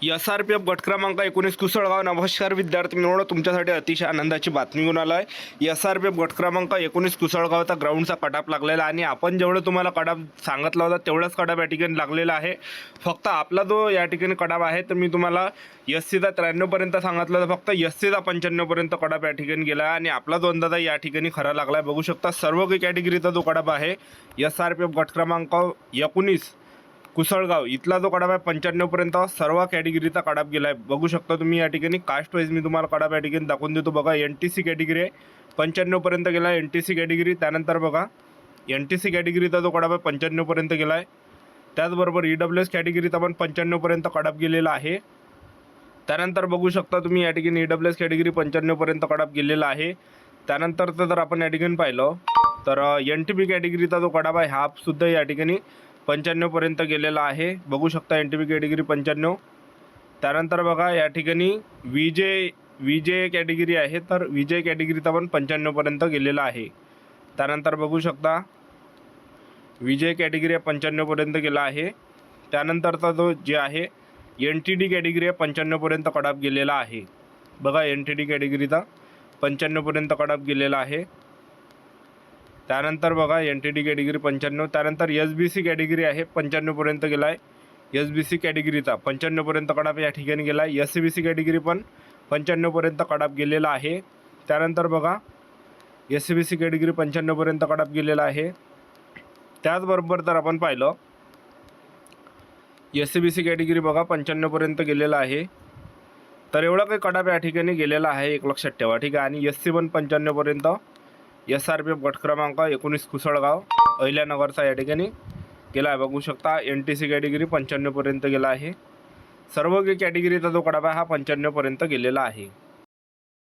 SRPF गट क्रमांक 19 कुसळगाव. नमस्कार विद्यार्थी मित्रांनो, तुमच्यासाठी अतिशय आनंदाची बातमी घेऊन आलो आहे. SRPF गट क्रमांक 19 कुसळगावचा ग्राउंडचा कटाप लागलेला आणि आपण जेवढं तुम्हाला कटाप सांगितला होता तेवढाच कटाप या ठिकाणी लागलेला आहे. फक्त आपला जो या ठिकाणी कटाप आहे तर मी तुम्हाला SCचा 93पर्यंत सांगितलं होतं, फक्त SCचा 95पर्यंत कटाप या ठिकाणी गेला आणि आपला जो अंदाज आहे या ठिकाणी खरा लागला आहे. बघू शकता सर्व काही कॅटेगरीचा जो कटाप आहे SRPF गट क्रमांक 19 कुसळगाव इथला जो कडाप आहे 95पर्यंत सर्व कॅटेगरीचा कडाप गेला आहे. बघू शकता तुम्ही या ठिकाणी कास्ट वाईज मी तुम्हाला कडाप या ठिकाणी दाखवून देतो. बघा NTC कॅटेगरी आहे 95पर्यंत गेला आहे NTC कॅटेगरी. त्यानंतर बघा NTC कॅटेगरीचा जो कडाप आहे 95पर्यंत गेला आहे. त्याचबरोबर EWS कॅटेगरीचा पण 95पर्यंत कडाप गेलेला आहे. त्यानंतर बघू शकता तुम्ही या ठिकाणी EWS कॅटेगरी 95पर्यंत कडाप गेलेला आहे. त्यानंतरचं जर आपण या ठिकाणी पाहिलं तर NTP कॅटेगरीचा जो कडाप आहे हा सुद्धा या ठिकाणी 95पर्यंत गेलेला आहे. बघू शकता NTP कॅटेगरी 95. त्यानंतर बघा या ठिकाणी VJ कॅटेगरी आहे तर VJ कॅटेगरीचा पण 95पर्यंत गेलेला आहे. त्यानंतर बघू शकता VJ कॅटेगरी 95पर्यंत गेला आहे. त्यानंतरचा जो जे आहे NTD कॅटेगरी 95पर्यंत कडाप गेलेला आहे. बघा NTD कॅटेगरीचा 95पर्यंत कडाप गेलेला आहे. त्यानंतर बघा NTD कॅटेगरी 95. त्यानंतर SBC कॅटेगरी आहे 95पर्यंत गेला आहे. SBC कॅटेगरीचा 95पर्यंत कडाप या ठिकाणी गेला आहे. SCBC कॅटेगरी पण 95पर्यंत कडाप गेलेला आहे. त्यानंतर बघा SCBC कॅटेगरी 95पर्यंत कडाप गेलेला आहे. त्याचबरोबर जर आपण पाहिलं SCBC कॅटेगरी बघा 95पर्यंत गेलेला आहे. तर एवढा काही कडाप या ठिकाणी गेलेला आहे, एक लक्षात ठेवा, ठीक आहे. आणि SC पण 95पर्यंत SRPF गट क्रमांक 19 कुसळगाव अहिल्यानगरचा या ठिकाणी गेला आहे. बघू शकता NTC कॅटेगरी 95पर्यंत गेला आहे. सर्व कॅटेगरीचा जो कडाप आहे हा 95पर्यंत गेलेला आहे.